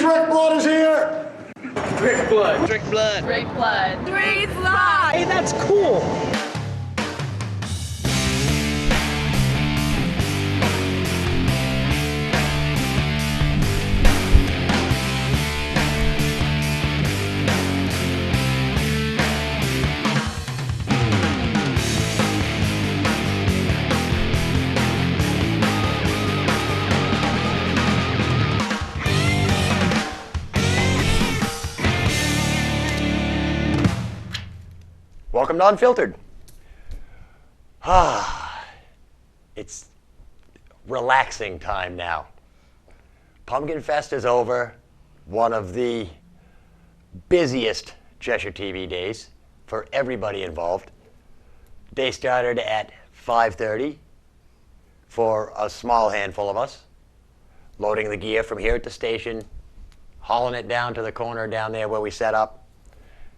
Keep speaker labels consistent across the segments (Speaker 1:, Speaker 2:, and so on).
Speaker 1: Please, Rick Blood is here.
Speaker 2: Rick Blood.
Speaker 3: Rick Blood.
Speaker 4: Rick Blood. Rick Blood.
Speaker 2: Hey, that's cool.
Speaker 5: Welcome to Unfiltered. It's relaxing time now. Pumpkin Fest is over. One of the busiest Cheshire TV days for everybody involved. Day started at 5:30 for a small handful of us, loading the gear from here at the station, hauling it down to the corner down there where we set up,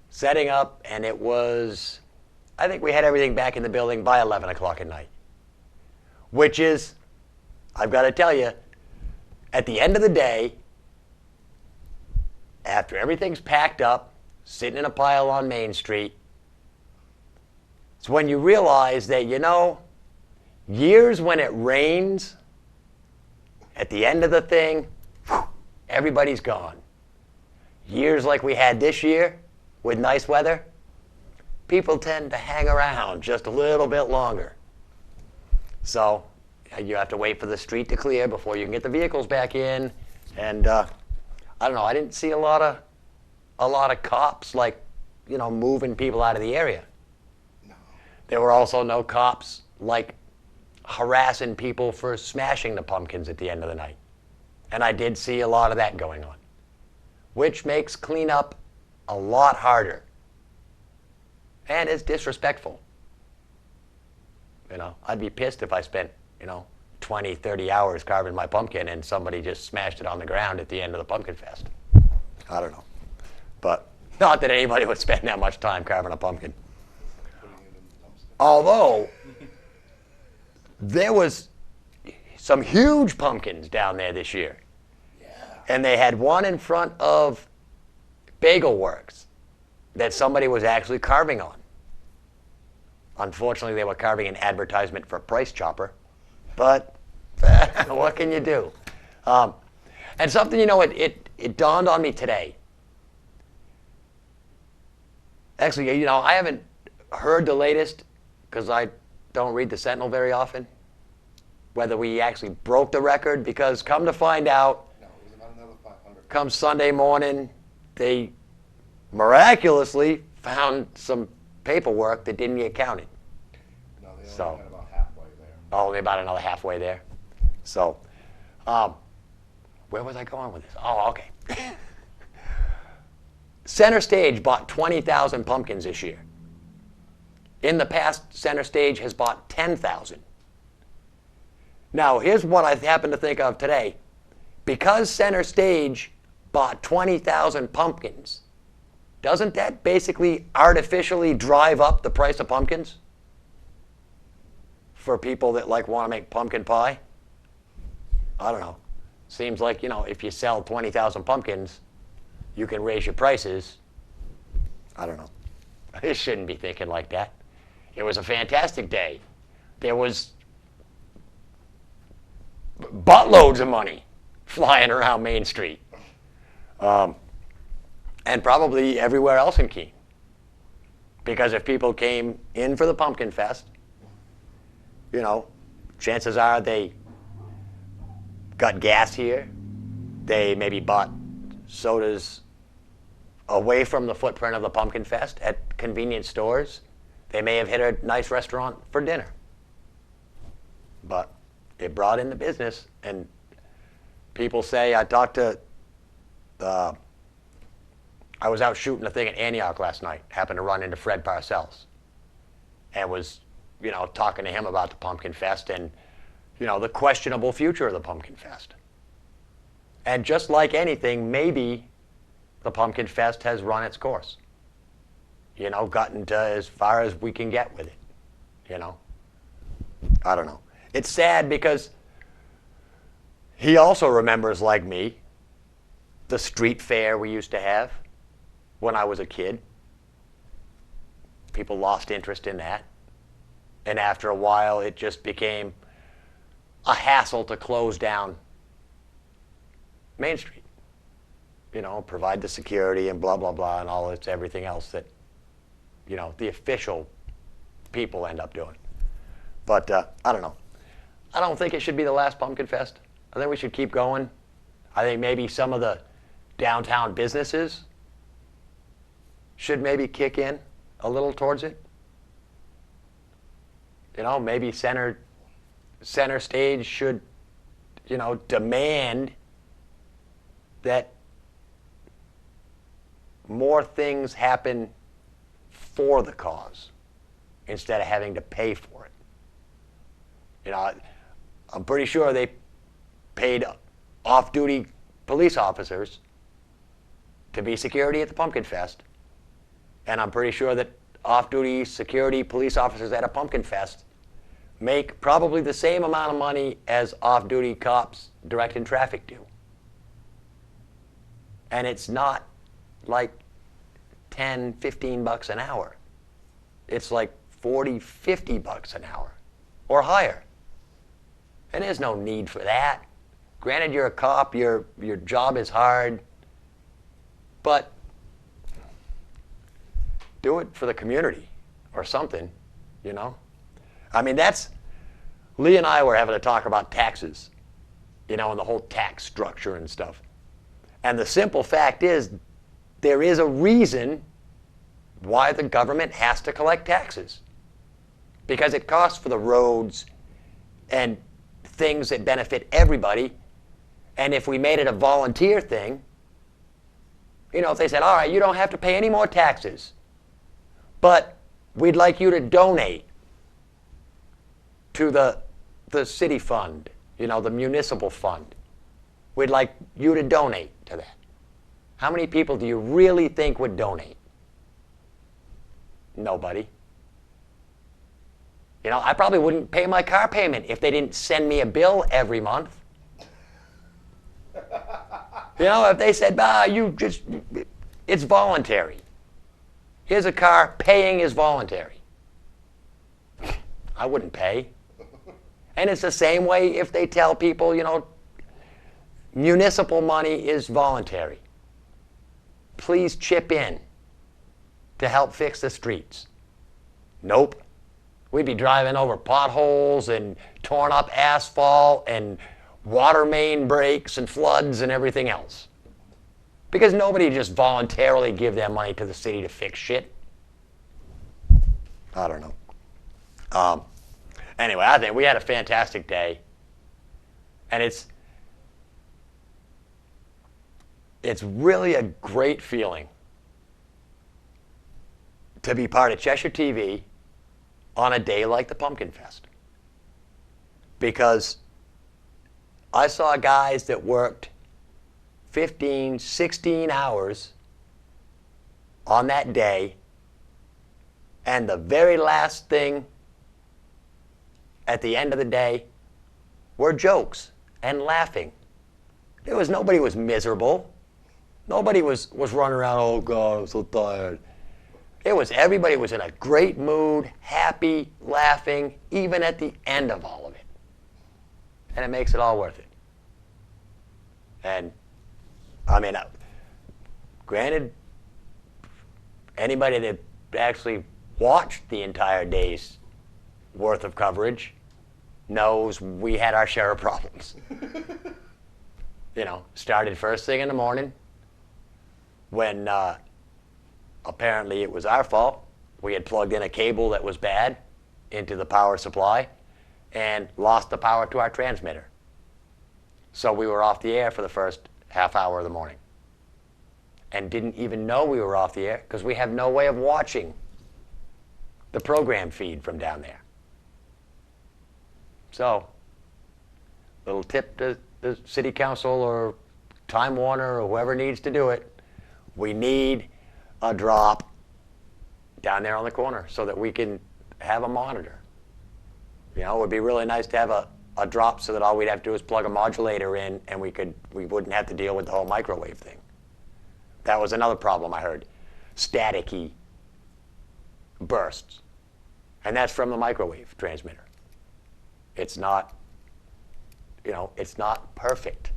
Speaker 5: setting up, and it was, I think we had everything back in the building by 11 o'clock at night. Which is, I've got to tell you, at the end of the day, after everything's packed up, sitting in a pile on Main Street, it's when you realize that, you know, years when it rains, at the end of the thing, everybody's gone. Years like we had this year, with nice weather, people tend to hang around just a little bit longer. So you have to wait for the street to clear before you can get the vehicles back in. And I don't know, I didn't see a lot of cops, like, you know, moving people out of the area. No. There were also no cops, like, harassing people for smashing the pumpkins at the end of the night. And I did see a lot of that going on, which makes cleanup a lot harder, and it's disrespectful. You know, I'd be pissed if I spent, 20, 30 hours carving my pumpkin and somebody just smashed it on the ground at the end of the Pumpkin Fest. I don't know. But not that anybody would spend that much time carving a pumpkin. Although, there was some huge pumpkins down there this year. Yeah. And they had one in front of Bagel Works that somebody was actually carving on. Unfortunately, they were carving an advertisement for Price Chopper, but what can you do? And something, it dawned on me today. Actually, I haven't heard the latest because I don't read the Sentinel very often, whether we actually broke the record, because come to find out,
Speaker 1: No, it was about another 500.
Speaker 5: come Sunday morning, they miraculously found some paperwork that didn't get counted.
Speaker 1: No, they only
Speaker 5: So.
Speaker 1: got about halfway there.
Speaker 5: Only about another halfway there. So, where was I going with this? Oh, okay. Center Stage bought 20,000 pumpkins this year. In the past, Center Stage has bought 10,000. Now, here's what I happen to think of today. Because Center Stage bought 20,000 pumpkins, doesn't that basically artificially drive up the price of pumpkins for people that want to make pumpkin pie? I don't know. Seems like, if you sell 20,000 pumpkins, you can raise your prices. I don't know. I shouldn't be thinking like that. It was a fantastic day. There was buttloads of money flying around Main Street. And probably everywhere else in Keene. Because if people came in for the Pumpkin Fest, chances are they got gas here. They maybe bought sodas away from the footprint of the Pumpkin Fest at convenience stores. They may have hit a nice restaurant for dinner. But it brought in the business. And people say, I talked to I was out shooting a thing at Antioch last night. Happened to run into Fred Parcells. And was, talking to him about the Pumpkin Fest and, the questionable future of the Pumpkin Fest. And just like anything, maybe the Pumpkin Fest has run its course. Gotten to as far as we can get with it. I don't know. It's sad because he also remembers, like me, the street fair we used to have when I was a kid. People lost interest in that. And after a while, it just became a hassle to close down Main Street. You know, provide the security and blah, blah, blah, and all it's everything else that, you know, the official people end up doing. But I don't know. I don't think it should be the last Pumpkin Fest. I think we should keep going. I think maybe some of the downtown businesses should maybe kick in a little towards it. You know, maybe center stage should, you know, demand that more things happen for the cause instead of having to pay for it. You know, I'm pretty sure they paid off-duty police officers to be security at the Pumpkin Fest. And I'm pretty sure that off-duty security police officers at a Pumpkin Fest make probably the same amount of money as off-duty cops directing traffic do. And it's not like 10, 15 bucks an hour. It's like 40, 50 bucks an hour or higher. And there's no need for that. Granted, you're a cop, your job is hard, but do it for the community or something, you know? I mean, Lee and I were having to talk about taxes, you know, and the whole tax structure and stuff. And the simple fact is, there is a reason why the government has to collect taxes. Because it costs for the roads and things that benefit everybody. And if we made it a volunteer thing, you know, if they said, all right, you don't have to pay any more taxes, but we'd like you to donate to the city fund, you know, the municipal fund. We'd like you to donate to that. How many people do you really think would donate? Nobody. You know, I probably wouldn't pay my car payment if they didn't send me a bill every month. You know, if they said, it's voluntary. Here's a car, paying is voluntary. I wouldn't pay. And it's the same way if they tell people, you know, municipal money is voluntary. Please chip in to help fix the streets. Nope. We'd be driving over potholes and torn up asphalt and water main breaks and floods and everything else. Because nobody just voluntarily give their money to the city to fix shit. I don't know. Anyway, I think we had a fantastic day. And it's really a great feeling to be part of Cheshire TV on a day like the Pumpkin Fest. Because I saw guys that worked 15, 16 hours on that day, and the very last thing at the end of the day were jokes and laughing. Nobody was miserable. Nobody was running around, oh God, I'm so tired. Everybody was in a great mood, happy, laughing, even at the end of all of it. And it makes it all worth it. And, I mean, granted, anybody that actually watched the entire day's worth of coverage knows we had our share of problems. You know, started first thing in the morning when apparently it was our fault. We had plugged in a cable that was bad into the power supply and lost the power to our transmitter. So we were off the air for the first half hour of the morning and didn't even know we were off the air because we have no way of watching the program feed from down there. So, little tip to the city council or Time Warner or whoever needs to do it, we need a drop down there on the corner so that we can have a monitor. You know, it would be really nice to have a drop so that all we'd have to do is plug a modulator in and we wouldn't have to deal with the whole microwave thing. That was another problem I heard. Staticky bursts. And that's from the microwave transmitter. It's not, it's not perfect.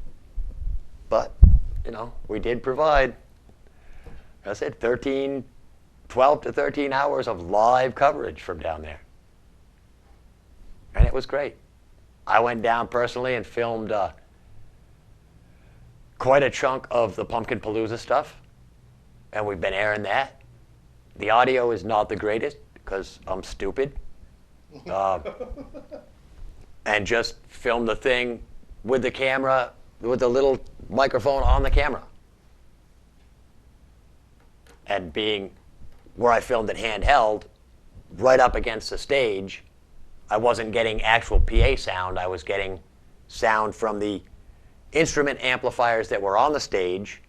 Speaker 5: But, we did provide, I said, 12 to 13 hours of live coverage from down there. And it was great. I went down personally and filmed quite a chunk of the Pumpkin Palooza stuff. And we've been airing that. The audio is not the greatest because I'm stupid. And just filmed the thing with the camera, with the little microphone on the camera. And being where I filmed it handheld, right up against the stage, I wasn't getting actual PA sound. I was getting sound from the instrument amplifiers that were on the stage.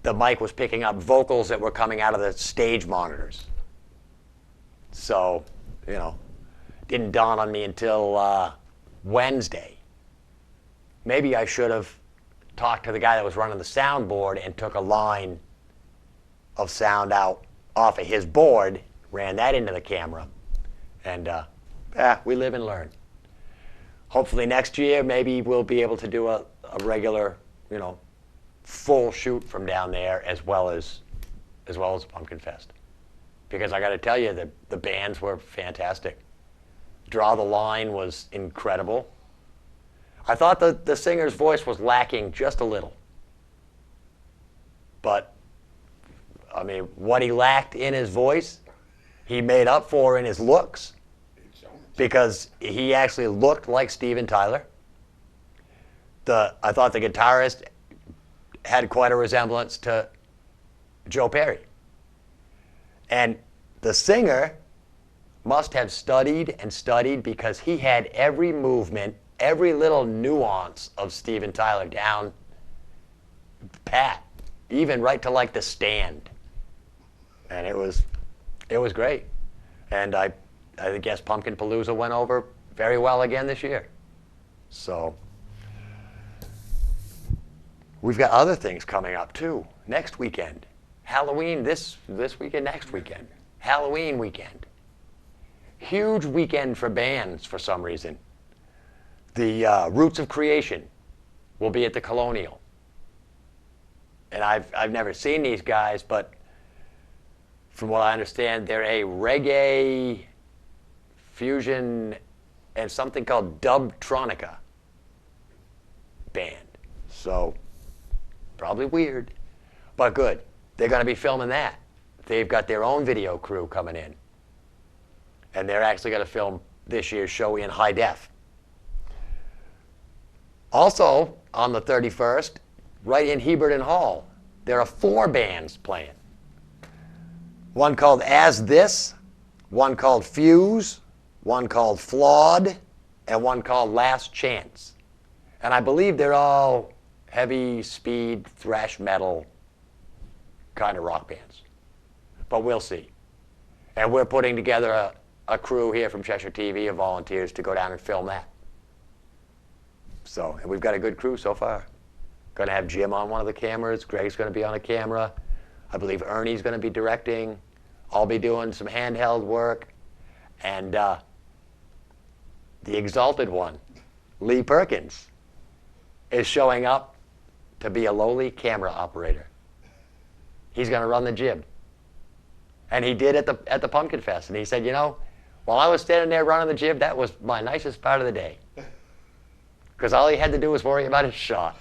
Speaker 5: The mic was picking up vocals that were coming out of the stage monitors. So, didn't dawn on me until Wednesday. Maybe I should have talked to the guy that was running the soundboard and took a line of sound out off of his board, ran that into the camera, and we live and learn. Hopefully next year, maybe we'll be able to do a regular, full shoot from down there as well as Pumpkin Fest. Because I got to tell you, the bands were fantastic. Draw the Line was incredible. I thought the singer's voice was lacking just a little. But, what he lacked in his voice, he made up for in his looks. Because he actually looked like Steven Tyler. I thought the guitarist had quite a resemblance to Joe Perry. And the singer must have studied and studied because he had every movement, every little nuance of Steven Tyler down pat, even right to like the stand. And it was great. And I guess Pumpkin Palooza went over very well again this year. So we've got other things coming up too. Next weekend, Halloween this weekend, next weekend, Halloween weekend. Huge weekend for bands for some reason. The Roots of Creation will be at the Colonial. And I've never seen these guys, but from what I understand, they're a reggae fusion and something called Dubtronica band. So probably weird, but good. They're going to be filming that. They've got their own video crew coming in. And they're actually going to film this year's show in high def. Also, on the 31st, right in Heberton Hall, there are 4 bands playing. One called As This, one called Fuse, one called Flawed, and one called Last Chance. And I believe they're all heavy speed thrash metal kind of rock bands. But we'll see. And we're putting together a crew here from Cheshire TV of volunteers to go down and film that. So, and we've got a good crew so far. Going to have Jim on one of the cameras. Greg's going to be on a camera. I believe Ernie's going to be directing. I'll be doing some handheld work. And the exalted one, Lee Perkins, is showing up to be a lowly camera operator. He's going to run the jib. And he did at the Pumpkin Fest. And he said, while I was standing there running the jib, that was my nicest part of the day. Because all he had to do was worry about his shot.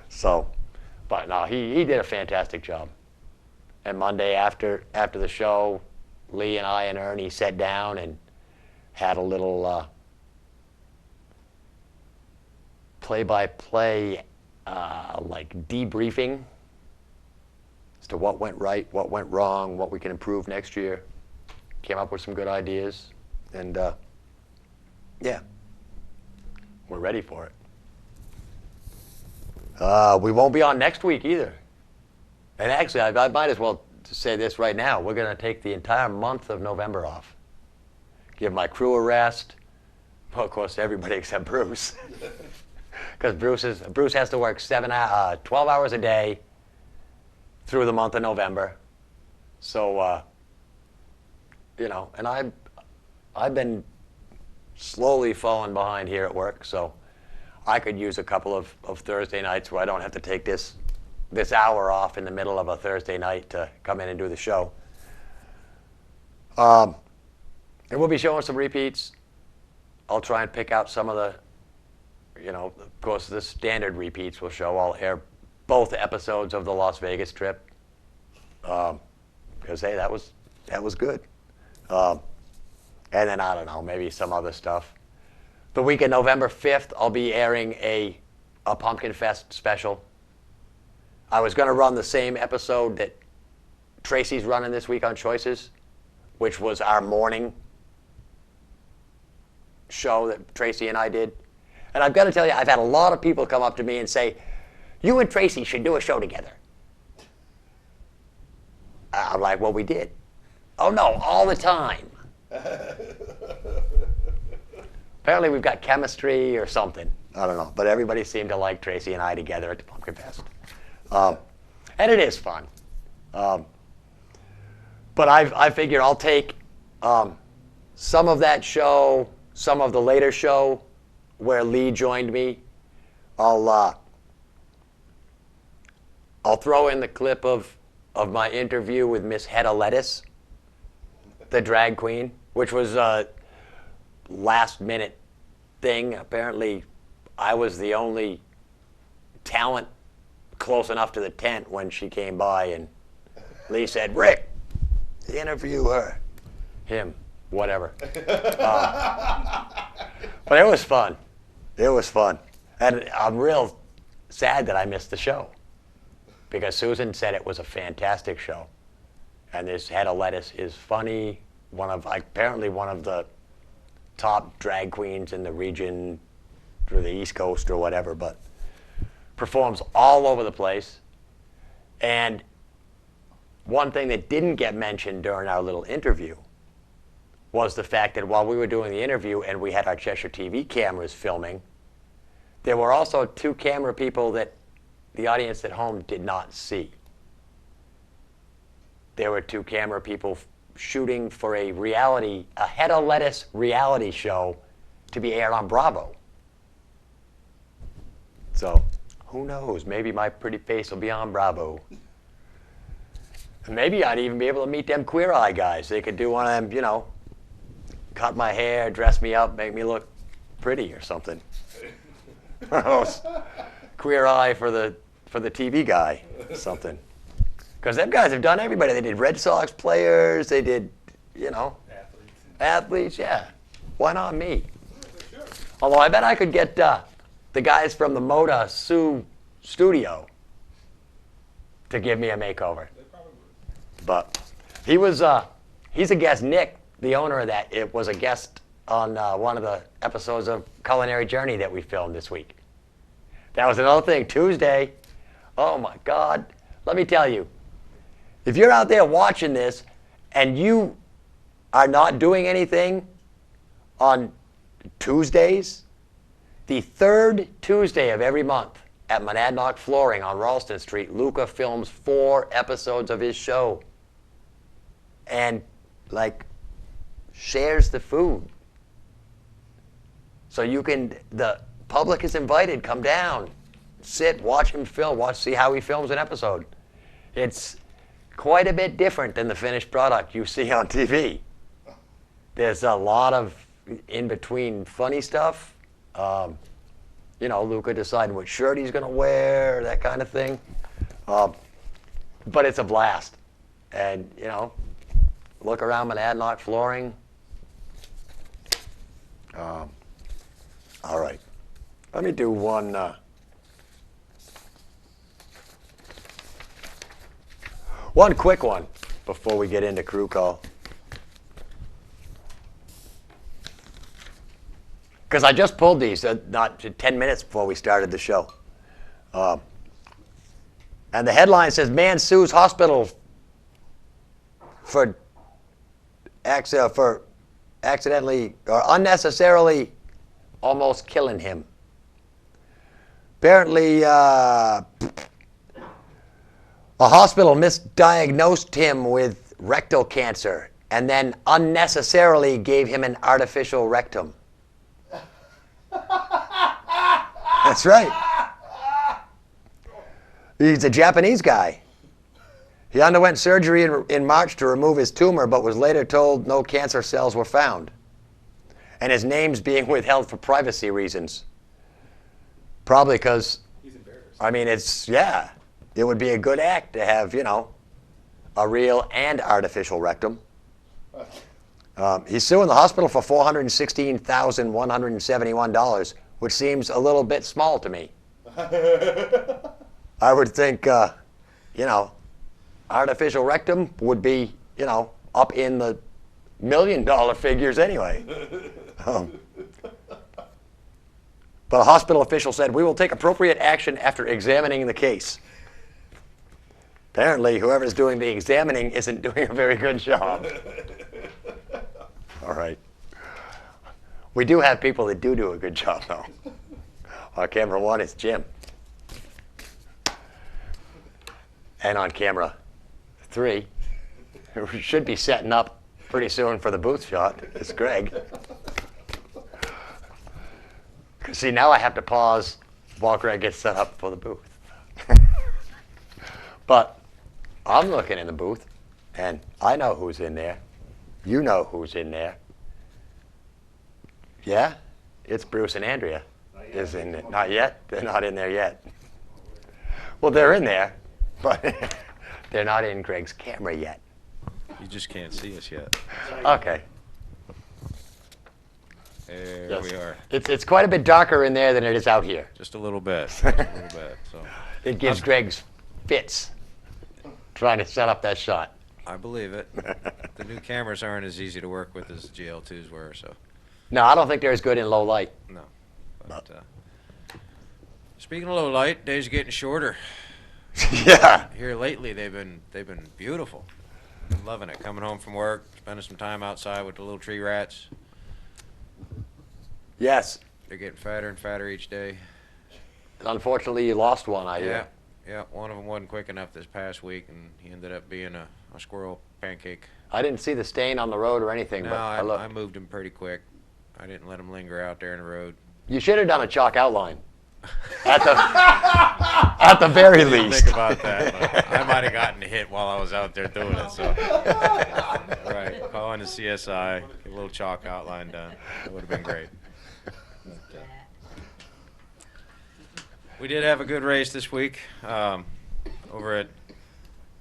Speaker 5: So, but no, he did a fantastic job. And Monday after the show, Lee and I and Ernie sat down and had a little play-by-play like debriefing as to what went right, what went wrong, what we can improve next year. Came up with some good ideas, and yeah, we're ready for it. We won't be on next week either. And actually, I might as well say this right now. We're going to take the entire month of November off. Give my crew a rest. Well, of course, everybody except Bruce. because Bruce has to work 12 hours a day through the month of November. So, and I've been slowly falling behind here at work, so I could use a couple of Thursday nights where I don't have to take this hour off in the middle of a Thursday night to come in and do the show. And we'll be showing some repeats. I'll try and pick out some of the, of course, the standard repeats we'll show. I'll air both episodes of the Las Vegas trip. Because, hey, that was good. And then, I don't know, maybe some other stuff. The week of November 5th, I'll be airing a Pumpkin Fest special. I was going to run the same episode that Tracy's running this week on Choices, which was our morning show that Tracy and I did. And I've got to tell you, I've had a lot of people come up to me and say, you and Tracy should do a show together. I'm like, well, we did. Oh, no, all the time. Apparently we've got chemistry or something. I don't know. But everybody seemed to like Tracy and I together at the Pumpkin Fest. And it is fun. But I figured I'll take some of that show, some of the later show where Lee joined me. I'll throw in the clip of my interview with Miss Hedda Lettuce, the drag queen, which was a last-minute thing. Apparently, I was the only talent close enough to the tent when she came by, and Lee said, Rick, interview her. Him, whatever. But it was fun. It was fun. And I'm real sad that I missed the show, because Susan said it was a fantastic show. And this Hedda Lettuce is funny, apparently one of the top drag queens in the region, through the East Coast or whatever, but performs all over the place. And one thing that didn't get mentioned during our little interview was the fact that while we were doing the interview and we had our Cheshire TV cameras filming, there were also 2 camera people that the audience at home did not see. There were 2 camera people shooting for a Hedda Lettuce reality show to be aired on Bravo. So, who knows? Maybe my pretty face will be on Bravo. And maybe I'd even be able to meet them Queer Eye guys. They could do one of them, cut my hair, dress me up, make me look pretty or something. Queer Eye for the TV guy or something. Because them guys have done everybody. They did Red Sox players. They did, athletes. Yeah. Why not me? Although I bet I could get the guys from the Moda Sue studio to give me a makeover. But he's a guest. Nick, the owner of that, it was a guest on one of the episodes of Culinary Journey that we filmed this week. That was another thing. Tuesday. Oh my God. Let me tell you, if you're out there watching this and you are not doing anything on Tuesdays, the 3rd Tuesday of every month at Monadnock Flooring on Ralston Street, Luca films 4 episodes of his show and shares the food. So the public is invited, come down, sit, watch him film, see how he films an episode. It's quite a bit different than the finished product you see on TV. There's a lot of in-between funny stuff. Luca deciding what shirt he's going to wear, that kind of thing. But it's a blast. And, look around Monadnock Flooring. All right. Let me do one quick one before we get into crew call. Because I just pulled these not 10 minutes before we started the show. And the headline says, man sues hospital for accidentally or unnecessarily almost killing him. Apparently, a hospital misdiagnosed him with rectal cancer and then unnecessarily gave him an artificial rectum. That's right. He's a Japanese guy. He underwent surgery in March to remove his tumor, but was later told no cancer cells were found. And his name's being withheld for privacy reasons. Probably because, I mean, it would be a good act to have, a real and artificial rectum. He's suing the hospital for $416,171, which seems a little bit small to me. I would think, artificial rectum would be, up in the $1 million figures anyway. But a hospital official said, "We will take appropriate action after examining the case." Apparently, whoever's doing the examining isn't doing a very good job. All right. We do have people that do a good job, though. On camera 1 is Jim. And on camera 3, who should be setting up pretty soon for the booth shot, is Greg. See, now I have to pause while Greg gets set up for the booth. But I'm looking in the booth, and I know who's in there. You know who's in there. Yeah? It's Bruce and Andrea. Is in it. Not yet? They're not in there yet. Well, they're in there, but they're not in Greg's camera yet.
Speaker 3: You just can't see us yet.
Speaker 5: Okay.
Speaker 3: There
Speaker 5: Yes.
Speaker 3: we are.
Speaker 5: It's quite a bit darker in there than it is out here.
Speaker 3: Just a little bit. Just a little bit. So
Speaker 5: It gives Greg's fits trying to set up that shot.
Speaker 3: I believe it. The new cameras aren't as easy to work with as the GL2s were. So
Speaker 5: No, I don't think they're as good in low light.
Speaker 3: no. But speaking of low light, days are getting shorter.
Speaker 5: Yeah.
Speaker 3: Here lately, they've been beautiful. Been loving it. Coming home from work, spending some time outside with the little tree rats.
Speaker 5: Yes.
Speaker 3: They're getting fatter and fatter each day.
Speaker 5: Unfortunately, you lost one, I hear.
Speaker 3: Yeah. One of them wasn't quick enough this past week, and he ended up being a squirrel pancake.
Speaker 5: I didn't see the stain on the road or anything,
Speaker 3: No,
Speaker 5: but I looked.
Speaker 3: I moved him pretty quick. I didn't let him linger out there in the road.
Speaker 5: You should have done a chalk outline. At the very
Speaker 3: I didn't
Speaker 5: least.
Speaker 3: think about that. But I might have gotten hit while I was out there doing it. So, right, call in the CSI, get a little chalk outline done. That would have been great. We did have a good race this week over at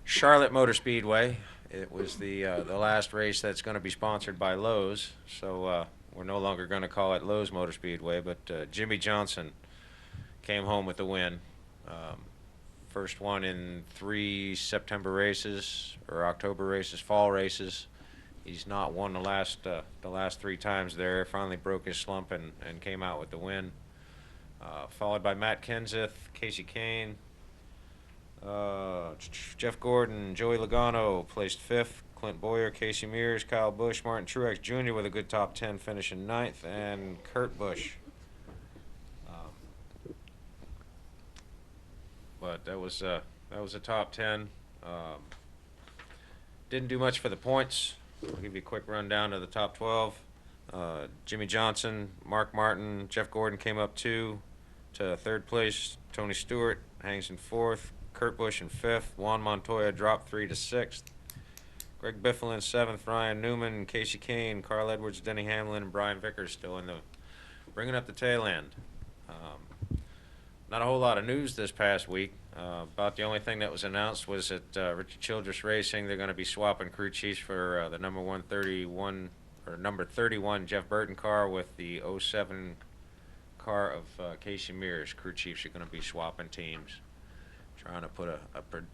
Speaker 3: Charlotte Motor Speedway. It was the last race that's going to be sponsored by Lowe's, so we're no longer going to call it Lowe's Motor Speedway, but Jimmy Johnson came home with the win. First one in 3 September races, or October races, fall races. He's not won the last 3 times there. Finally broke his slump and came out with the win. Followed by Matt Kenseth, Casey Kane, Jeff Gordon, Joey Logano placed 5th. Clint Boyer, Casey Mears, Kyle Busch, Martin Truex Jr. with a good top 10, finishing 9th, and Kurt Busch. But that was a top 10. Didn't do much for the points. I'll give you a quick rundown of the top 12. Jimmy Johnson, Mark Martin, Jeff Gordon came up 2 to 3rd place. Tony Stewart hangs in 4th. Kurt Busch in 5th. Juan Montoya dropped 3 to 6th. Greg Biffle in 7th. Ryan Newman, Casey Kane, Carl Edwards, Denny Hamlin, and Brian Vickers still in the bringing up the tail end. Not a whole lot of news this past week. About the only thing that was announced was that Richard Childress Racing, they're going to be swapping crew chiefs for the number 31 Jeff Burton car with the 07 car of Casey Mears. Crew chiefs are going to be swapping teams, trying to put a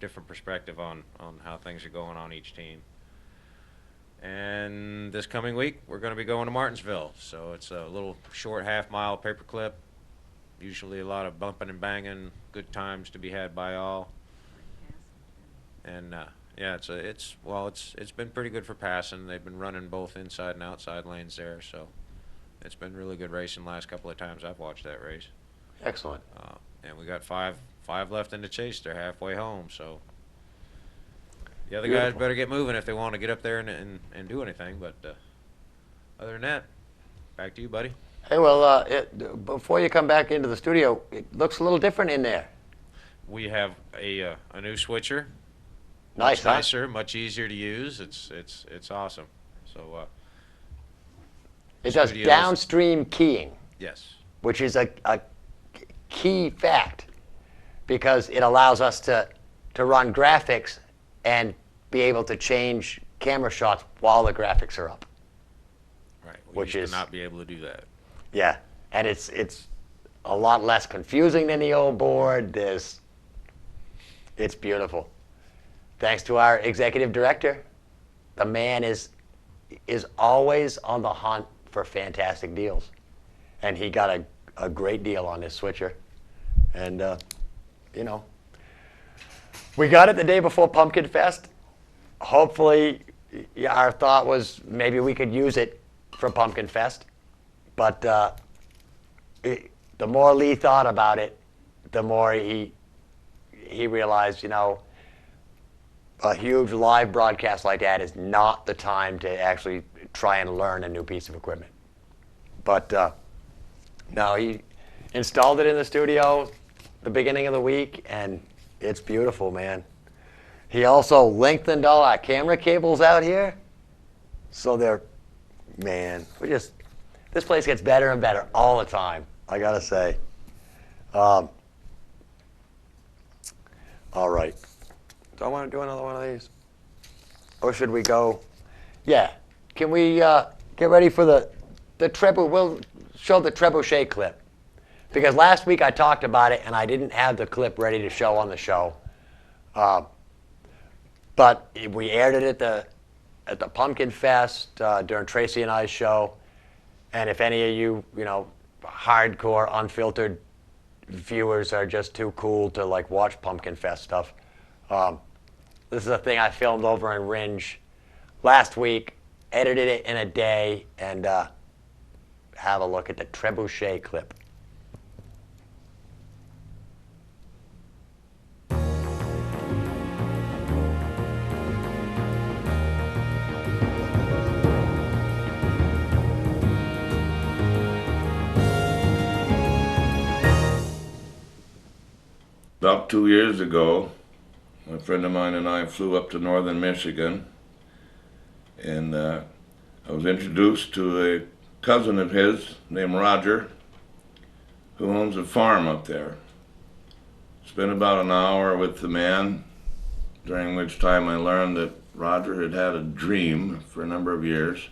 Speaker 3: different perspective on how things are going on each team. And this coming week, we're going to be going to Martinsville. So it's a little short half-mile paperclip. Usually a lot of bumping and banging, good times to be had by all. And yeah, it's been pretty good for passing. They've been running both inside and outside lanes there, so it's been really good racing last couple of times I've watched that race.
Speaker 5: Excellent.
Speaker 3: and we got five left in the chase. They're halfway home, so the other guys
Speaker 5: Beautiful.
Speaker 3: better get moving if they want to get up there and do anything. But other than that, back to you, buddy.
Speaker 5: Hey, well, before you come back into the studio, it looks a little different in there.
Speaker 3: We have a new switcher.
Speaker 5: Nice,
Speaker 3: Much
Speaker 5: huh?
Speaker 3: nicer, much easier to use. It's awesome. So
Speaker 5: It does
Speaker 3: studios-
Speaker 5: downstream keying,
Speaker 3: yes,
Speaker 5: which is a key fact because it allows us to run graphics and be able to change camera shots while the graphics are up.
Speaker 3: right. We
Speaker 5: Which
Speaker 3: used
Speaker 5: is-
Speaker 3: to not be able to do that.
Speaker 5: Yeah, and it's a lot less confusing than the old board. It's beautiful. Thanks to our executive director, the man is always on the hunt for fantastic deals, and he got a great deal on this switcher, and you know, we got it the day before Pumpkin Fest. Hopefully, our thought was maybe we could use it for Pumpkin Fest. But the more Lee thought about it, the more he realized, you know, a huge live broadcast like that is not the time to actually try and learn a new piece of equipment. But no, he installed it in the studio the beginning of the week, and it's beautiful, man. He also lengthened all our camera cables out here, so they're, man, this place gets better and better all the time, I gotta say. All right. Do I want to do another one of these? Or should we go? Yeah. Can we get ready for the treble? We'll show the trebuchet clip. Because last week I talked about it and I didn't have the clip ready to show on the show. But we aired it at the Pumpkin Fest during Tracy and I's show. And if any of you, you know, hardcore, unfiltered viewers are just too cool to like watch Pumpkin Fest stuff, this is a thing I filmed over in Ringe last week, edited it in a day, and have a look at the trebuchet clip.
Speaker 6: About 2 years ago, a friend of mine and I flew up to northern Michigan, and I was introduced to a cousin of his named Roger, who owns a farm up there. Spent about an hour with the man, during which time I learned that Roger had had a dream for a number of years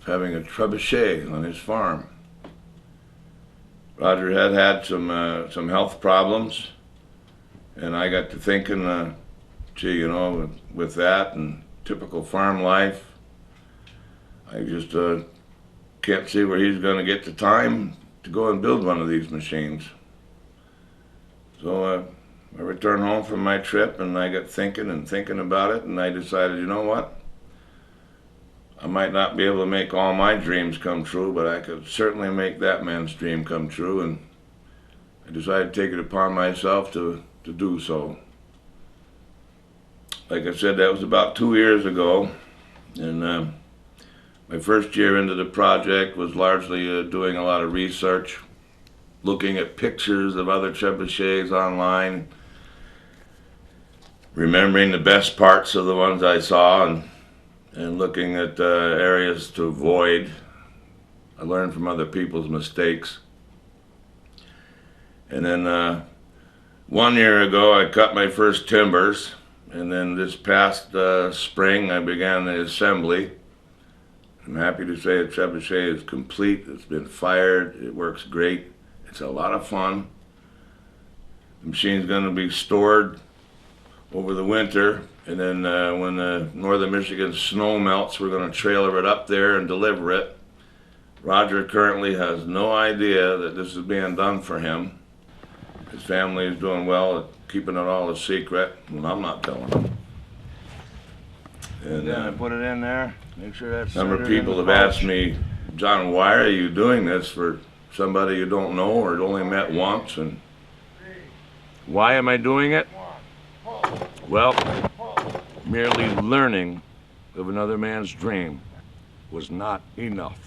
Speaker 6: of having a trebuchet on his farm. Roger had had some health problems. And I got to thinking, gee, you know, with that and typical farm life, I just can't see where he's going to get the time to go and build one of these machines. So I returned home from my trip and I got thinking about it, and I decided, you know what? I might not be able to make all my dreams come true, but I could certainly make that man's dream come true, and I decided to take it upon myself to do so. Like I said, that was about 2 years ago, and my first year into the project was largely doing a lot of research, looking at pictures of other trebuchets online, remembering the best parts of the ones I saw, and looking at areas to avoid. I learned from other people's mistakes. And then 1 year ago, I cut my first timbers, and then this past spring, I began the assembly. I'm happy to say the trebuchet is complete. It's been fired. It works great. It's a lot of fun. The machine's going to be stored over the winter, and then when the northern Michigan snow melts, we're going to trailer it up there and deliver it. Roger currently has no idea that this is being done for him. His family is doing well at keeping it all a secret, and I'm not telling him. And
Speaker 7: I put it in there. Make sure that's.
Speaker 6: a number of
Speaker 7: centered in
Speaker 6: people
Speaker 7: the
Speaker 6: have asked
Speaker 7: pouch.
Speaker 6: me, John, why are you doing this for somebody you don't know or only met once? And Why am I doing it? Well, merely learning of another man's dream was not enough.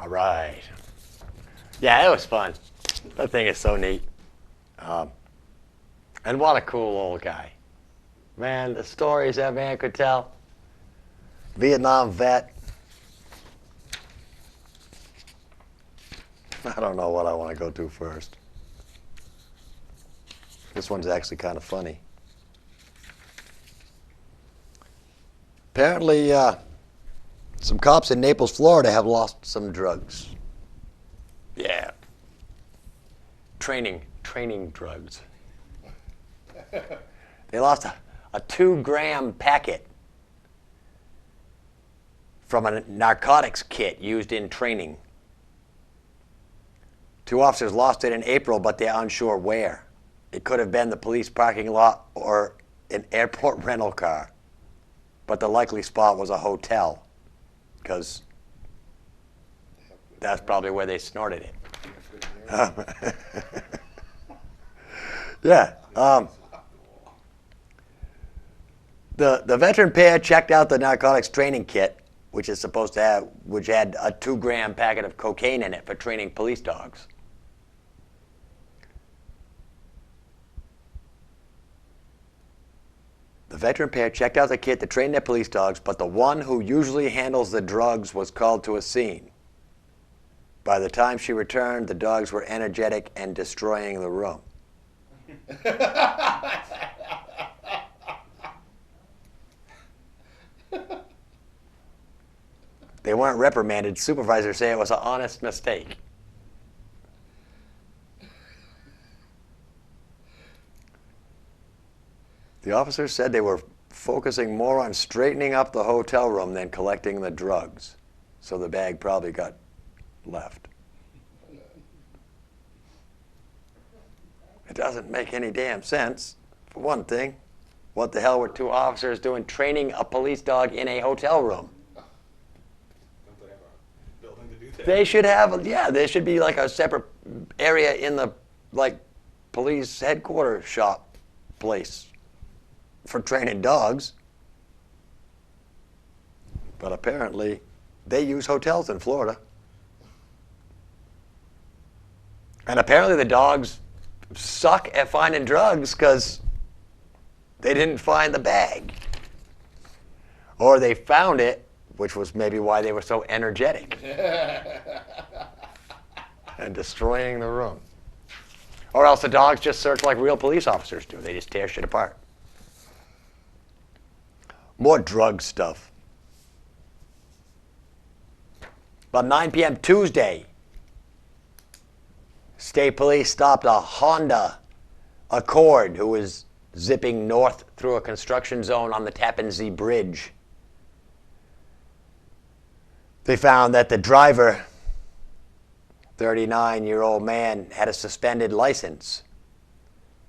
Speaker 5: All right. Yeah, it was fun. That thing is so neat. And what a cool old guy. Man, the stories that man could tell. Vietnam vet. I don't know what I want to go to first. This one's actually kind of funny. Apparently, some cops in Naples, Florida have lost some drugs. Yeah. Training drugs. They lost a 2-gram packet from a narcotics kit used in training. 2 officers lost it in April, but they're unsure where. It could have been the police parking lot or an airport rental car. But the likely spot was a hotel, because that's probably where they snorted it. Yeah. The veteran pair checked out the narcotics training kit, which had a 2-gram packet of cocaine in it for training police dogs. The veteran pair checked out the kit to train their police dogs, but the one who usually handles the drugs was called to a scene. By the time she returned, the dogs were energetic and destroying the room. They weren't reprimanded. Supervisors say it was an honest mistake. The officers said they were focusing more on straightening up the hotel room than collecting the drugs. So the bag probably got left. It doesn't make any damn sense. For one thing, what the hell were 2 officers doing training a police dog in a hotel room? They should have, there should be like a separate area in the police headquarters shop place for training dogs. But apparently, they use hotels in Florida. And apparently the dogs suck at finding drugs because they didn't find the bag. Or they found it, which was maybe why they were so energetic. And destroying the room. Or else the dogs just search like real police officers do. They just tear shit apart. More drug stuff. About 9 p.m. Tuesday, state police stopped a Honda Accord who was zipping north through a construction zone on the Tappan Zee Bridge. They found that the driver, 39-year-old man, had a suspended license.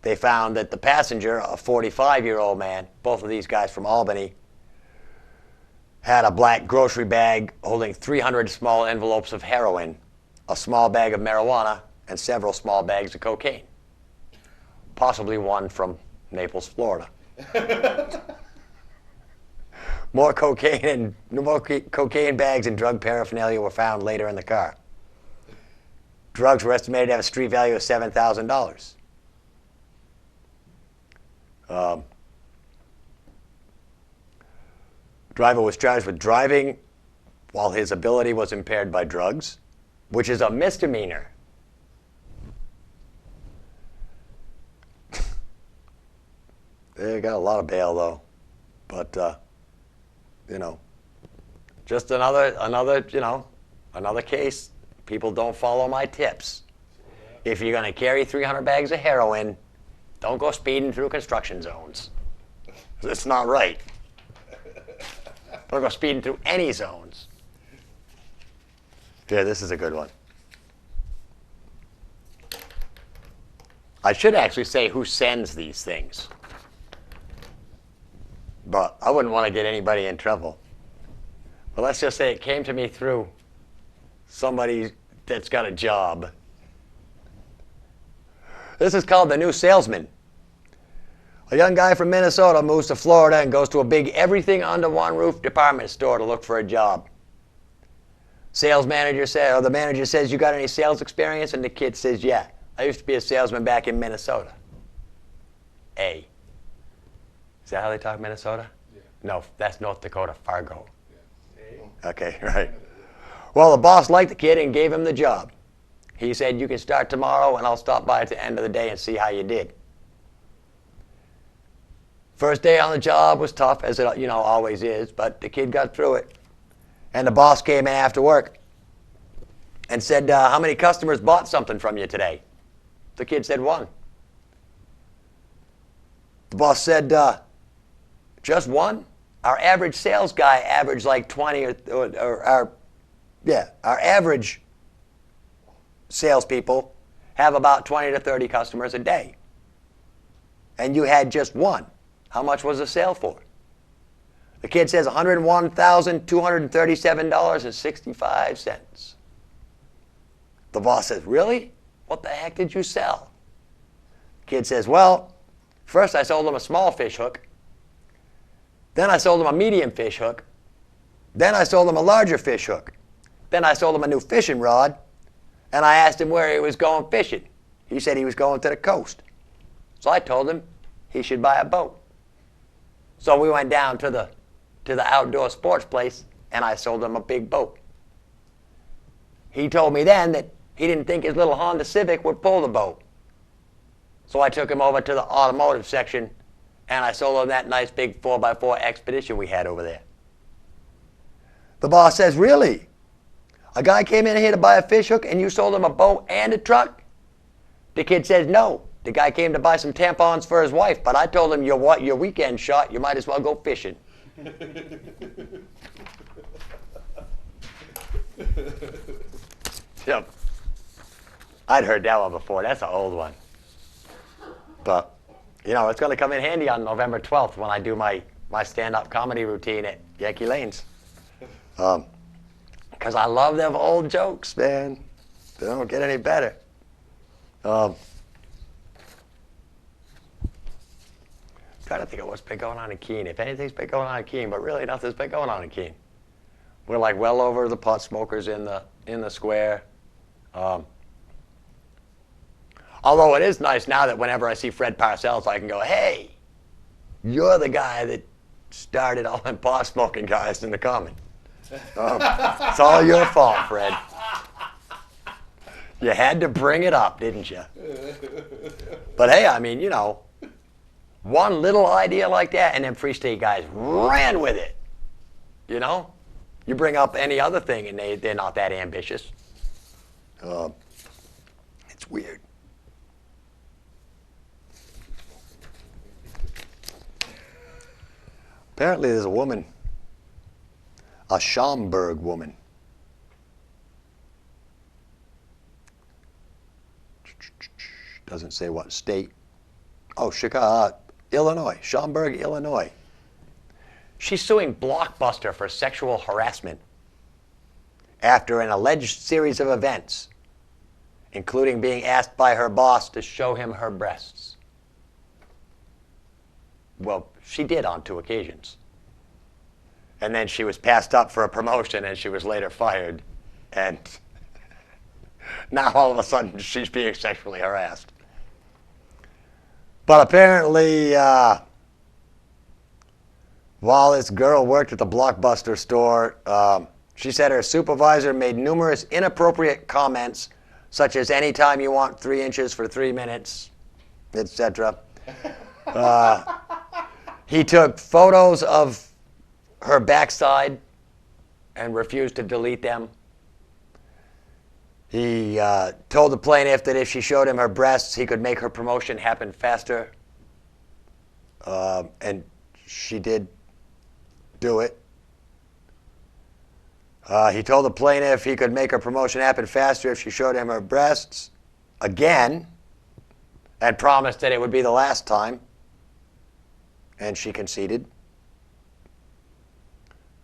Speaker 5: They found that the passenger, a 45-year-old man, both of these guys from Albany, had a black grocery bag holding 300 small envelopes of heroin, a small bag of marijuana, and several small bags of cocaine. Possibly one from Naples, Florida. More cocaine bags and drug paraphernalia were found later in the car. Drugs were estimated to have a street value of $7,000. Driver was charged with driving while his ability was impaired by drugs, which is a misdemeanor. They got a lot of bail though, but just another case. People don't follow my tips. If you're gonna carry 300 bags of heroin, don't go speeding through construction zones. It's not right. Don't go speeding through any zones. Yeah, this is a good one. I should actually say who sends these things. But I wouldn't want to get anybody in trouble. But let's just say it came to me through somebody that's got a job. This is called The New Salesman. A young guy from Minnesota moves to Florida and goes to a big everything under one roof department store to look for a job. The manager says, "You got any sales experience?" And the kid says, "Yeah, I used to be a salesman back in Minnesota." A. Is that how they talk Minnesota?
Speaker 1: Yeah.
Speaker 5: No, that's North Dakota, Fargo.
Speaker 1: Yeah.
Speaker 5: Okay, right. Well, the boss liked the kid and gave him the job. He said, "You can start tomorrow and I'll stop by at the end of the day and see how you did." First day on the job was tough, as it always is, but the kid got through it. And the boss came in after work and said, "How many customers bought something from you today?" The kid said, "One." The boss said, "Just one? Our average sales guy averaged like 20 our average salespeople have about 20 to 30 customers a day. And you had just one. How much was the sale for?" The kid says $101,237.65. The boss says, "Really? What the heck did you sell?" The kid says, "Well, first I sold him a small fish hook. Then I sold him a medium fish hook. Then I sold him a larger fish hook. Then I sold him a new fishing rod. And I asked him where he was going fishing. He said he was going to the coast. So I told him he should buy a boat. So we went down to the outdoor sports place, and I sold him a big boat. He told me then that he didn't think his little Honda Civic would pull the boat. So I took him over to the automotive section, and I sold him that nice big 4x4 Expedition we had over there." The boss says, "Really? A guy came in here to buy a fish hook, and you sold him a boat and a truck?" The kid says, "No. The guy came to buy some tampons for his wife, but I told him, your weekend shot, you might as well go fishing." Yep. I'd heard that one before. That's an old one. But, it's going to come in handy on November 12th when I do my stand-up comedy routine at Yankee Lanes. Because I love them old jokes, man. They don't get any better. Trying to think of what's been going on in Keene. If anything's been going on in Keene, but really nothing's been going on in Keene. We're like well over the pot smokers in the square. Although it is nice now that whenever I see Fred Parcells, I can go, "Hey, you're the guy that started all them pot smoking guys in the common. It's all your fault, Fred. You had to bring it up, didn't you?" But hey, one little idea like that, and them Free State guys ran with it. You bring up any other thing, and they're not that ambitious. It's weird. Apparently there's a woman, a Schaumburg woman. Doesn't say what state. Oh, Chicago, Illinois, Schaumburg, Illinois. She's suing Blockbuster for sexual harassment after an alleged series of events, including being asked by her boss to show him her breasts. Well, she did on 2 occasions. And then she was passed up for a promotion, and she was later fired. And Now all of a sudden she's being sexually harassed. But apparently, while this girl worked at the Blockbuster store, she said her supervisor made numerous inappropriate comments, such as anytime you want 3 inches for 3 minutes, etc. He took photos of her backside and refused to delete them. He told the plaintiff that if she showed him her breasts, he could make her promotion happen faster. And she did do it. He told the plaintiff he could make her promotion happen faster if she showed him her breasts again, and promised that it would be the last time. And she conceded.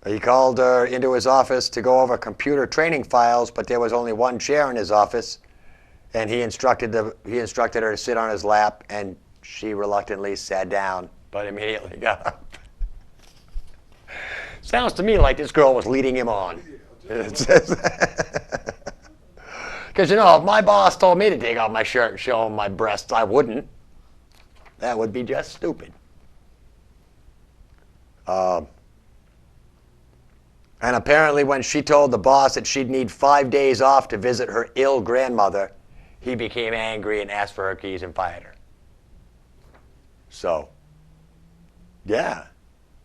Speaker 5: He called her into his office to go over computer training files, but there was only one chair in his office, and he instructed her to sit on his lap, and she reluctantly sat down, but immediately got up. Sounds to me like this girl was leading him on. Because, you know, if my boss told me to take off my shirt and show him my breasts, I wouldn't. That would be just stupid. And apparently when she told the boss that she'd need 5 days off to visit her ill grandmother, he became angry and asked for her keys and fired her. So, yeah.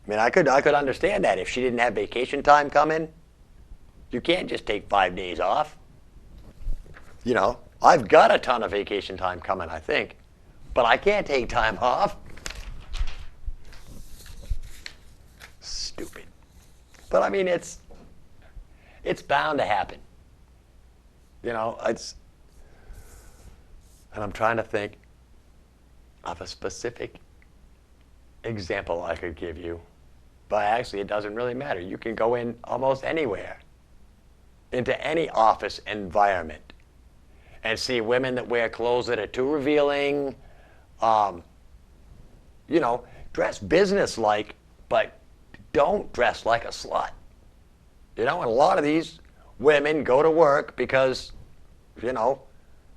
Speaker 5: I mean, I could understand that. If she didn't have vacation time coming, you can't just take 5 days off. You know, I've got a ton of vacation time coming, I think, but I can't take time off. Stupid. But I mean, it's bound to happen. You know, and I'm trying to think of a specific example I could give you. But actually, it doesn't really matter. You can go in almost anywhere, into any office environment, and see women that wear clothes that are too revealing, you know, dress business-like, but don't dress like a slut. You know, and a lot of these women go to work because, you know,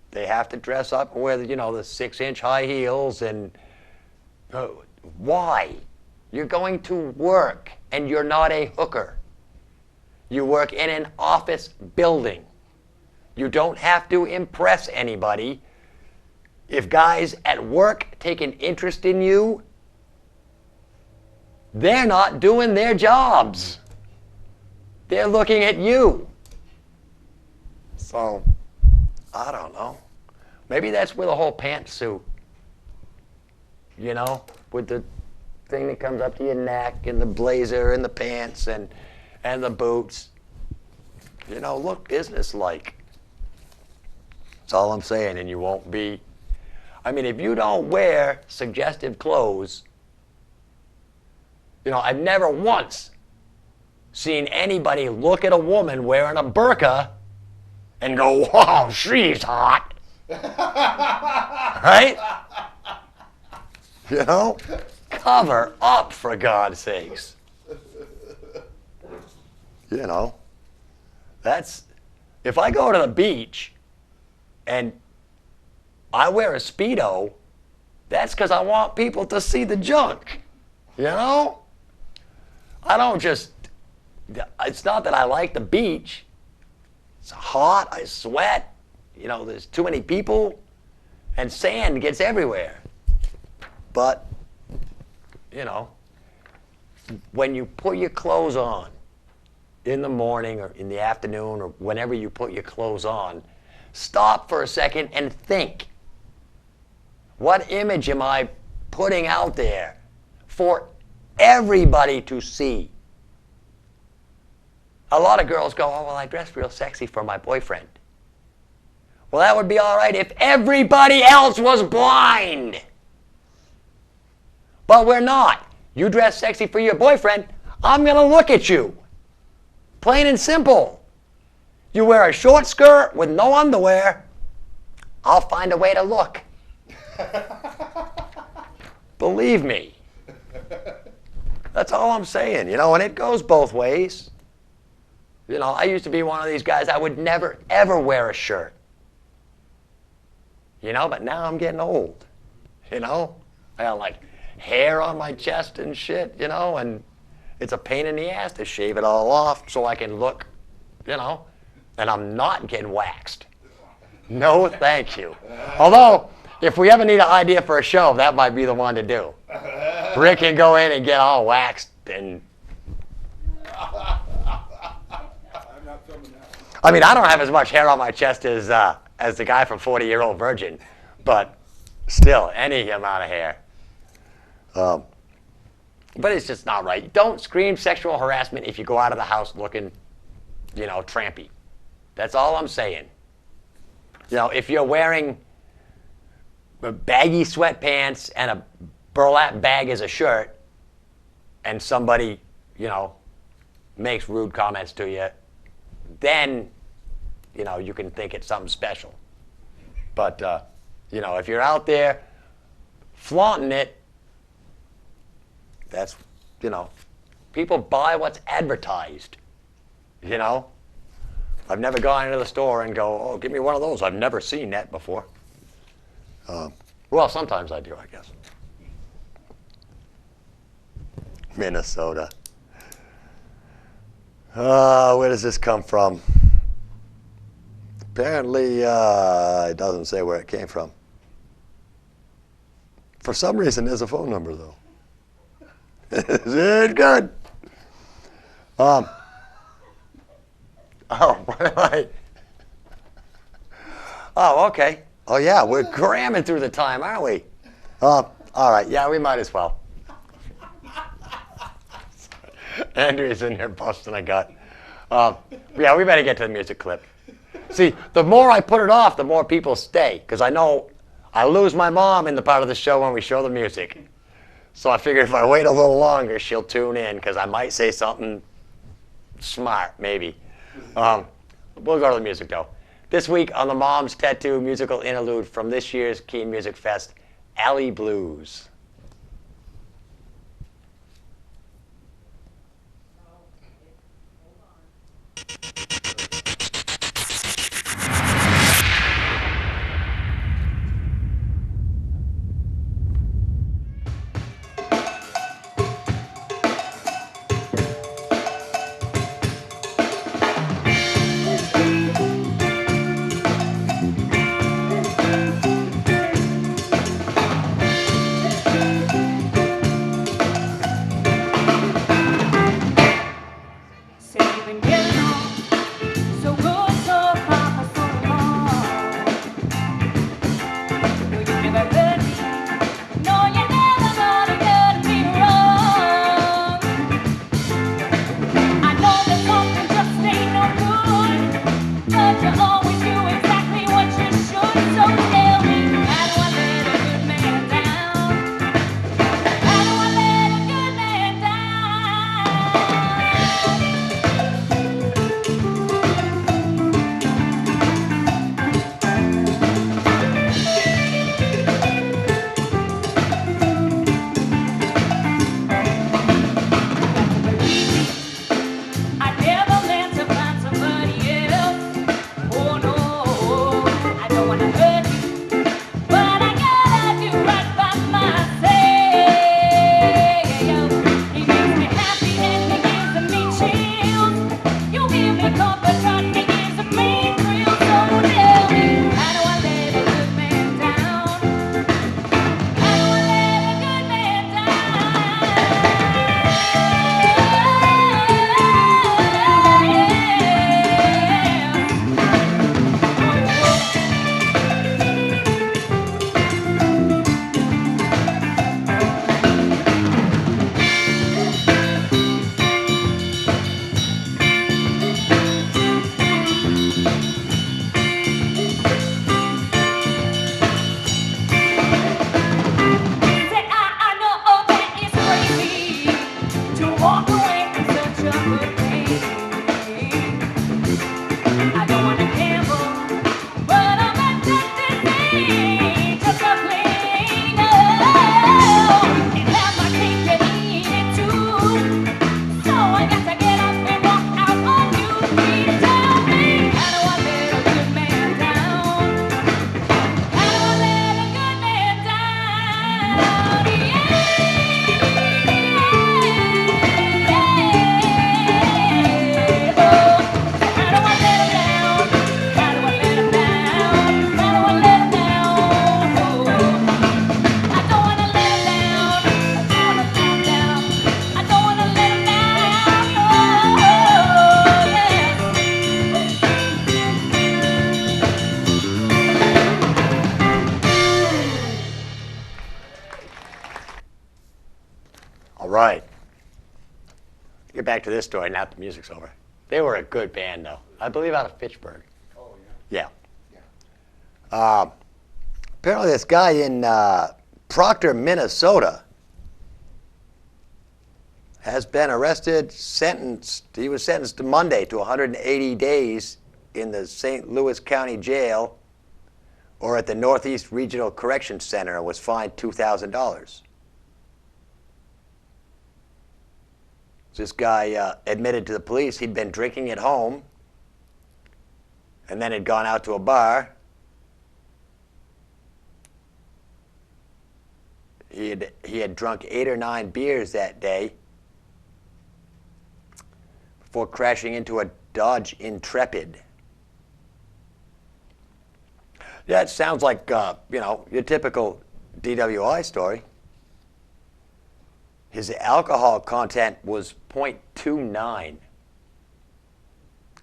Speaker 5: they have to dress up and wear the, you know, the 6-inch high heels. And why? You're going to work, and you're not a hooker. You work in an office building. You don't have to impress anybody. If guys at work take an interest in you, they're not doing their jobs. They're looking at you. So, I don't know. Maybe that's with a whole pantsuit. You know, with the thing that comes up to your neck, and the blazer, and the pants, and the boots. You know, look businesslike. That's all I'm saying, and you won't be. I mean, if you don't wear suggestive clothes, you know, I've never once seen anybody look at a woman wearing a burqa and go, wow, she's hot. Right? You know? Cover up, for God's sakes. You know? That's, if I go to the beach and I wear a Speedo, that's because I want people to see the junk. You know? I don't just, it's not that I like the beach. It's hot, I sweat, you know, there's too many people, and sand gets everywhere. But, you know, when you put your clothes on in the morning or in the afternoon or whenever you put your clothes on, stop for a second and think. What image am I putting out there for everybody to see? A lot of girls go, oh, well, I dress real sexy for my boyfriend. Well, that would be all right if everybody else was blind. But we're not. You dress sexy for your boyfriend, I'm going to look at you. Plain and simple. You wear a short skirt with no underwear, I'll find a way to look. Believe me. That's all I'm saying, you know, and it goes both ways. You know, I used to be one of these guys, I would never, ever wear a shirt. you know, but now I'm getting old, you know? I got like hair on my chest and shit, you know, and it's a pain in the ass to shave it all off so I can look, you know, and I'm not getting waxed. No, thank you. Although, if we ever need an idea for a show, that might be the one to do. Rick can go in and get all waxed and... I mean, I don't have as much hair on my chest as the guy from 40-Year-Old Virgin, but still, any amount of hair. But it's just not right. Don't scream sexual harassment if you go out of the house looking, you know, trampy. That's all I'm saying. You know, if you're wearing baggy sweatpants and a burlap bag as a shirt, and somebody, you know, makes rude comments to you, then, you know, you can think it's something special. But, you know, if you're out there flaunting it, that's, you know, people buy what's advertised, you know? I've never gone into the store and go, oh, give me one of those. I've never seen that before. Well, sometimes I do, I guess. Minnesota. Where does this come from? Apparently, it doesn't say where it came from. For some reason, there's a phone number, though. It's good. Oh, what am I? Oh, okay. Oh, yeah, we're cramming through the time, aren't we? All right, yeah, we might as well. Andrew's in here busting a gut. Yeah, we better get to the music clip. See, the more I put it off, the more people stay, because I know I lose my mom in the part of the show when we show the music. So I figured if I wait a little longer, she'll tune in, because I might say something smart, maybe. We'll go to the music, though. This week on the Mom's Tattoo musical interlude from this year's Keen Music Fest, Alley Blues. back to this story now that the music's over. They were a good band, though. I believe out of Fitchburg.
Speaker 1: Oh, yeah.
Speaker 5: Yeah. Apparently this guy in Proctor, Minnesota has been arrested, sentenced. He was sentenced to Monday to 180 days in the St. Louis County Jail or at the Northeast Regional Correction Center and was fined $2,000. This guy admitted to the police he'd been drinking at home and then had gone out to a bar. He had drunk 8 or 9 beers that day before crashing into a Dodge Intrepid. Yeah, it sounds like, your typical DWI story. His alcohol content was 0.29.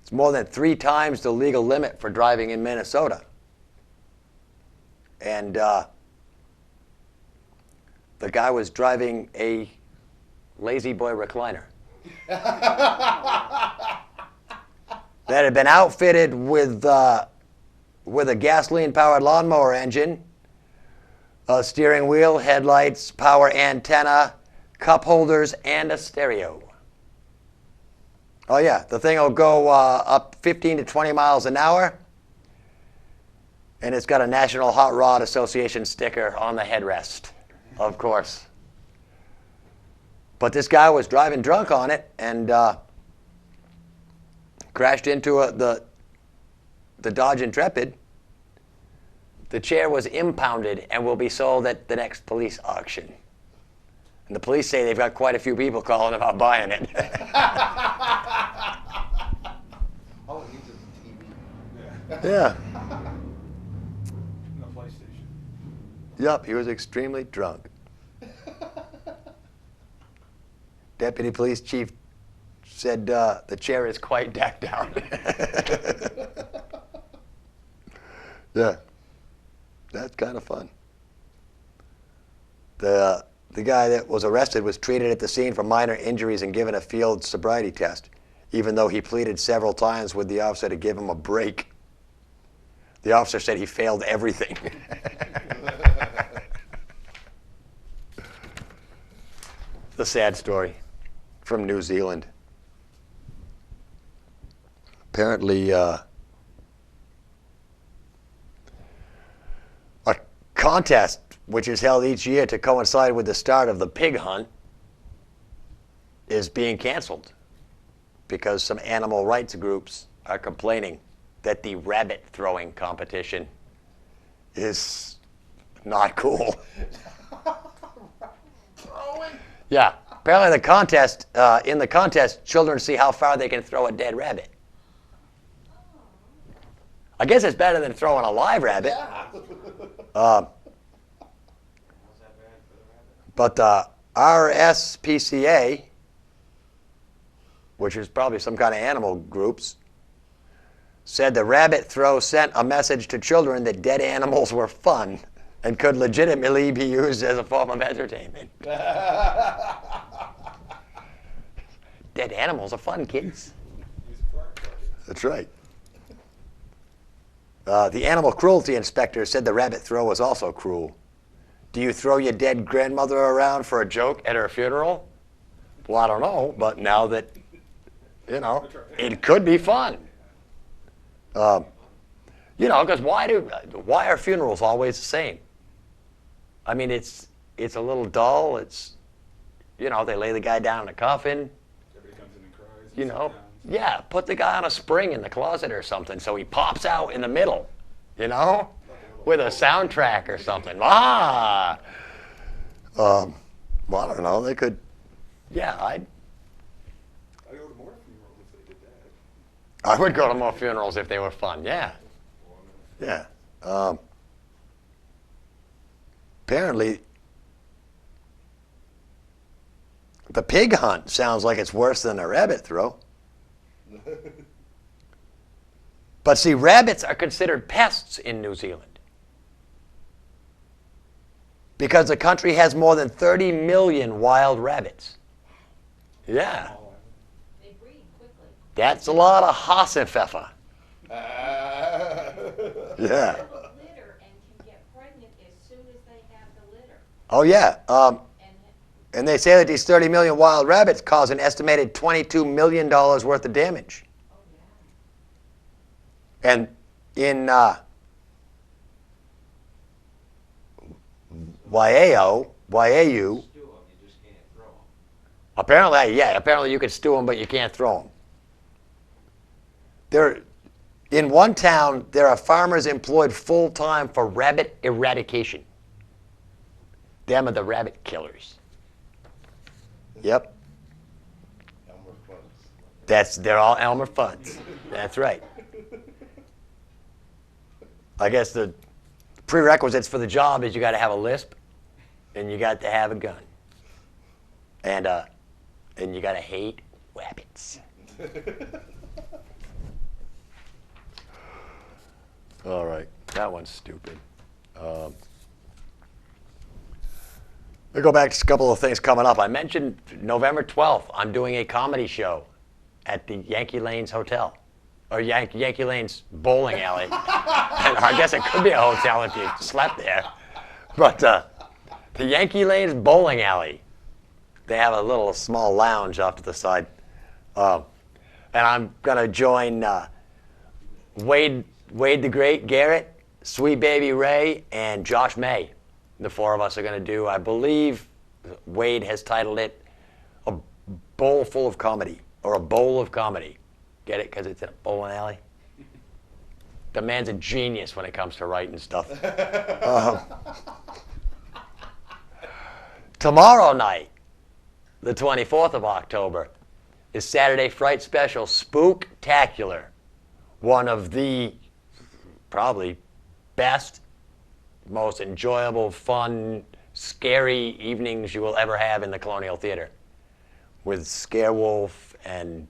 Speaker 5: It's more than 3 times the legal limit for driving in Minnesota. And the guy was driving a Lazy Boy recliner that had been outfitted with a gasoline-powered lawnmower engine, a steering wheel, headlights, power antenna, cup holders, and a stereo. Oh yeah, the thing will go up 15 to 20 miles an hour, and it's got a National Hot Rod Association sticker on the headrest, of course. But this guy was driving drunk on it and crashed into the Dodge Intrepid. The chair was impounded and will be sold at the next police auction. And the police say they've got quite a few people calling about buying it.
Speaker 1: All it needs is a TV.
Speaker 5: Yeah.
Speaker 1: And a PlayStation.
Speaker 5: Yup, he was extremely drunk. Deputy Police Chief said the chair is quite decked out. Yeah, that's kind of fun. The guy that was arrested was treated at the scene for minor injuries and given a field sobriety test, even though he pleaded several times with the officer to give him a break. The officer said he failed everything. The sad story from New Zealand. Apparently, a contest which is held each year to coincide with the start of the pig hunt is being canceled because some animal rights groups are complaining that the rabbit throwing competition is not cool. Yeah, apparently in the contest, children see how far they can throw a dead rabbit. I guess it's better than throwing a live rabbit. But the RSPCA, which is probably some kind of animal groups, said the rabbit throw sent a message to children that dead animals were fun and could legitimately be used as a form of entertainment. Dead animals are fun, kids. That's right. The animal cruelty inspector said the rabbit throw was also cruel. Do you throw your dead grandmother around for a joke at her funeral? Well, I don't know, but now that, it could be fun. Because why are funerals always the same? I mean, it's a little dull. It's, they lay the guy down in a coffin.
Speaker 8: Everybody comes in and cries.
Speaker 5: Yeah, put the guy on a spring in the closet or something so he pops out in the middle, with a soundtrack or something. Well, I don't know. They could,
Speaker 8: I go to more funerals if they did that.
Speaker 5: I would go to more funerals if they were fun, yeah. Yeah. Apparently, the pig hunt sounds like it's worse than a rabbit throw. But see, rabbits are considered pests in New Zealand because the country has more than 30 million wild rabbits. Yeah. That's a lot of Hassenpfeffer. Yeah.
Speaker 9: Litter and can get pregnant as soon as they have the litter.
Speaker 5: Oh, yeah. And they say that these 30 million wild rabbits cause an estimated $22 million worth of damage.
Speaker 9: Oh, yeah.
Speaker 5: And in Waiau, apparently you can stew them, but you can't throw them. In one town, there are farmers employed full-time for rabbit eradication. Them are the rabbit killers. Yep.
Speaker 8: Elmer Fudd's.
Speaker 5: They're all Elmer Fudd's. That's right. I guess the prerequisites for the job is you got to have a lisp, and you got to have a gun, and you got to hate rabbits. All right, that one's stupid. We'll go back to a couple of things coming up. I mentioned November 12th, I'm doing a comedy show at the Yankee Lanes Hotel, or Yankee Lanes Bowling Alley. And I guess it could be a hotel if you slept there. But the Yankee Lanes Bowling Alley, they have a little small lounge off to the side. And I'm going to join Wade the Great Garrett, Sweet Baby Ray, and Josh May. The four of us are going to do, I believe Wade has titled it A Bowl Full of Comedy, or A Bowl of Comedy. Get it? Because it's in a bowling alley. The man's a genius when it comes to writing stuff. Tomorrow night, the 24th of October, is Saturday Fright Special Spooktacular. One of the probably best, most enjoyable, fun, scary evenings you will ever have in the Colonial Theater. With Scarewolf and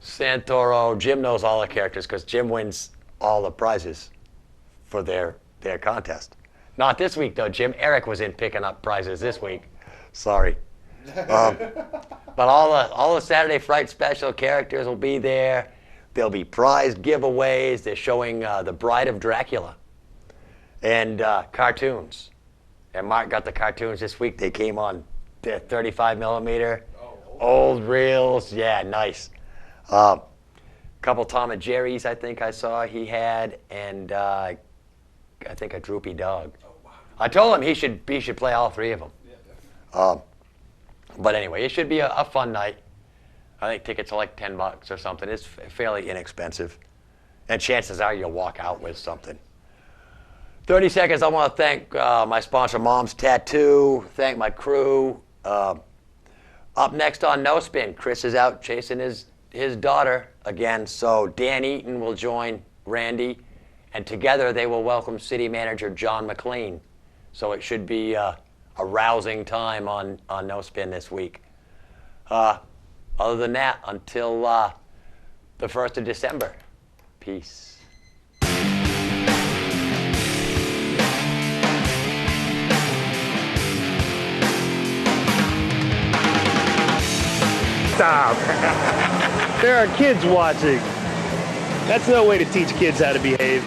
Speaker 5: Santoro. Jim knows all the characters because Jim wins all the prizes for their contest. Not this week, though, Jim. Eric was in picking up prizes this week. Sorry. But all the Saturday Fright Special characters will be there. There'll be prize giveaways. They're showing The Bride of Dracula. And cartoons. And Mark got the cartoons this week. They came on 35 millimeter. Old reels. Yeah, nice. Couple Tom and Jerry's I think I saw he had. And I think a droopy dog. I told him he should play all three of them. But anyway, it should be a fun night. I think tickets are like $10 or something. It's fairly inexpensive. And chances are you'll walk out with something. 30 seconds, I want to thank my sponsor, Mom's Tattoo. Thank my crew. Up next on No Spin, Chris is out chasing his daughter again. So Dan Eaton will join Randy. And together they will welcome city manager John McLean. So it should be a rousing time on No Spin this week. Other than that, until the 1st of December, peace.
Speaker 2: Stop. There are kids watching. That's no way to teach kids how to behave.